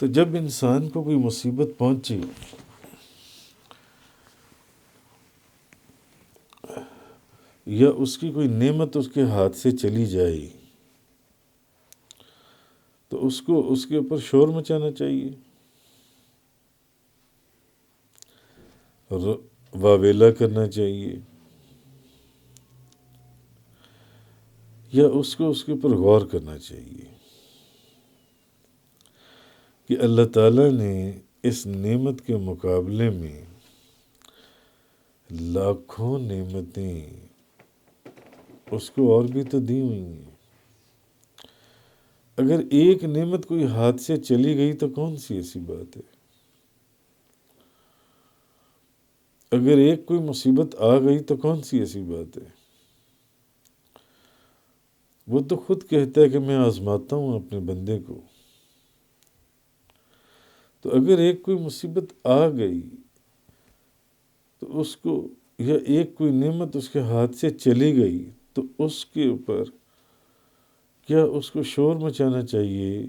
تو جب انسان کو کوئی مصیبت پہنچی یا اس کی کوئی نعمت اس کے ہاتھ سے چلی جائے تو اس کو اس کے اوپر شور مچانا چاہیے، واویلا کرنا چاہیے، یا اس کو اس کے اوپر غور کرنا چاہیے کہ اللہ تعالیٰ نے اس نعمت کے مقابلے میں لاکھوں نعمتیں اس کو اور بھی تو دی ہوئی ہیں۔ اگر ایک نعمت کوئی ہاتھ سے چلی گئی تو کون سی ایسی بات ہے؟ اگر ایک کوئی مصیبت آ گئی تو کون سی ایسی بات ہے؟ وہ تو خود کہتا ہے کہ میں آزماتا ہوں اپنے بندے کو۔ تو اگر ایک کوئی مصیبت آ گئی تو اس کو، یا ایک کوئی نعمت اس کے ہاتھ سے چلی گئی تو اس کے اوپر کیا اس کو شور مچانا چاہیے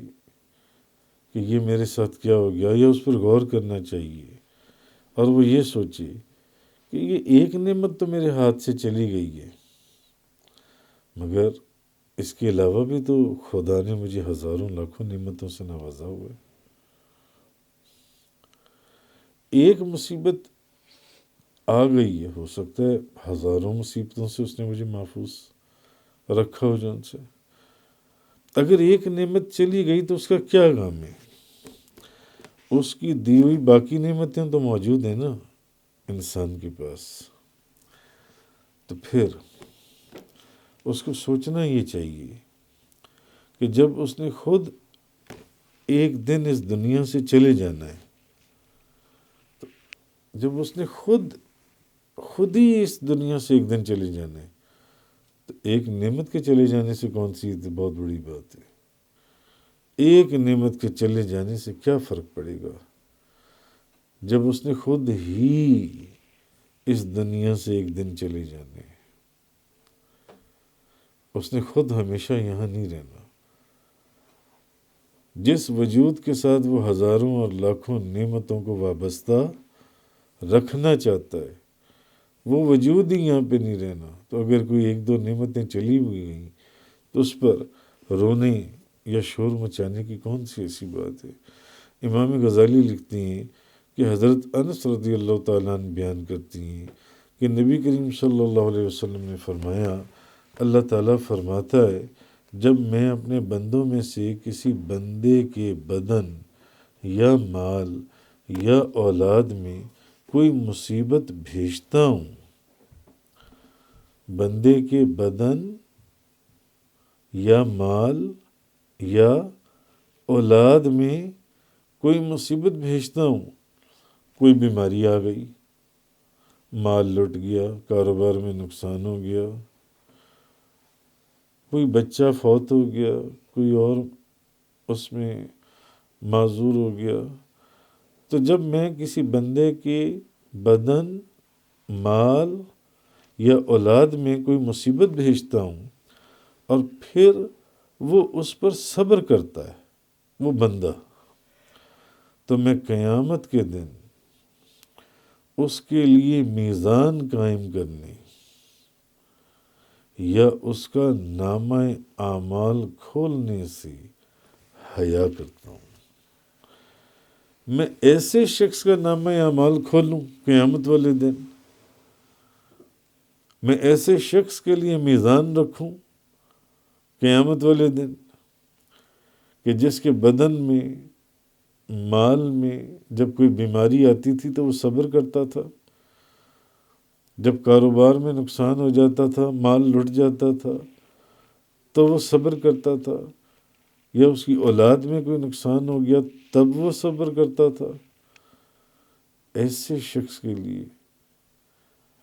کہ یہ میرے ساتھ کیا ہو گیا، یا اس پر غور کرنا چاہیے اور وہ یہ سوچے کہ یہ ایک نعمت تو میرے ہاتھ سے چلی گئی ہے، مگر اس کے علاوہ بھی تو خدا نے مجھے ہزاروں لاکھوں نعمتوں سے نوازا ہوا ہے۔ ایک مصیبت آ گئی ہے، ہو سکتا ہے ہزاروں مصیبتوں سے اس نے مجھے محفوظ رکھا ہو جن سے۔ اگر ایک نعمت چلی گئی تو اس کا کیا غم ہے؟ اس کی دی ہوئی باقی نعمتیں تو موجود ہیں نا انسان کے پاس۔ تو پھر اس کو سوچنا یہ چاہیے کہ جب اس نے خود ایک دن اس دنیا سے چلے جانا ہے، جب اس نے خود ہی اس دنیا سے ایک دن چلے جانا ہے، تو ایک نعمت کے چلے جانے سے کون سی بہت بڑی بات ہے؟ ایک نعمت کے چلے جانے سے کیا فرق پڑے گا جب اس نے خود ہی اس دنیا سے ایک دن چلے جانے ہیں؟ اس نے خود ہمیشہ یہاں نہیں رہنا۔ جس وجود کے ساتھ وہ ہزاروں اور لاکھوں نعمتوں کو وابستہ رکھنا چاہتا ہے، وہ وجود ہی یہاں پہ نہیں رہنا۔ تو اگر کوئی ایک دو نعمتیں چلی ہوئی گئیں تو اس پر رونے یا شور مچانے کی کون سی ایسی بات ہے؟ امام غزالی لکھتی ہیں کہ حضرت انس رضی اللہ تعالیٰ عنہ بیان کرتی ہیں کہ نبی کریم صلی اللہ علیہ وسلم نے فرمایا، اللہ تعالیٰ فرماتا ہے جب میں اپنے بندوں میں سے کسی بندے کے بدن یا مال یا اولاد میں کوئی مصیبت بھیجتا ہوں، بندے کے بدن یا مال یا اولاد میں کوئی مصیبت بھیجتا ہوں، کوئی بیماری آ گئی، مال لٹ گیا، کاروبار میں نقصان ہو گیا، کوئی بچہ فوت ہو گیا، کوئی اور اس میں معذور ہو گیا، تو جب میں کسی بندے کے بدن، مال یا اولاد میں کوئی مصیبت بھیجتا ہوں اور پھر وہ اس پر صبر کرتا ہے وہ بندہ، تو میں قیامت کے دن اس کے لیے میزان قائم کرنے یا اس کا نامہ اعمال کھولنے سے حیا کرتا ہوں۔ میں ایسے شخص کا نامہ اعمال کھولوں قیامت والے دن، میں ایسے شخص کے لیے میزان رکھوں قیامت والے دن کہ جس کے بدن میں، مال میں جب کوئی بیماری آتی تھی تو وہ صبر کرتا تھا، جب کاروبار میں نقصان ہو جاتا تھا، مال لٹ جاتا تھا تو وہ صبر کرتا تھا، یا اس کی اولاد میں کوئی نقصان ہو گیا تب وہ صبر کرتا تھا۔ ایسے شخص کے لیے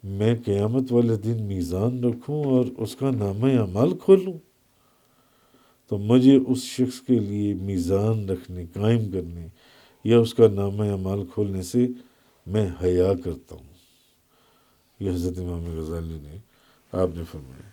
میں قیامت والے دن میزان رکھوں اور اس کا نامہ اعمال کھولوں، تو مجھے اس شخص کے لیے میزان رکھنے، قائم کرنے یا اس کا نامہ اعمال کھولنے سے میں حیا کرتا ہوں۔ یہ حضرت امام غزالی نے آپ نے فرمایا۔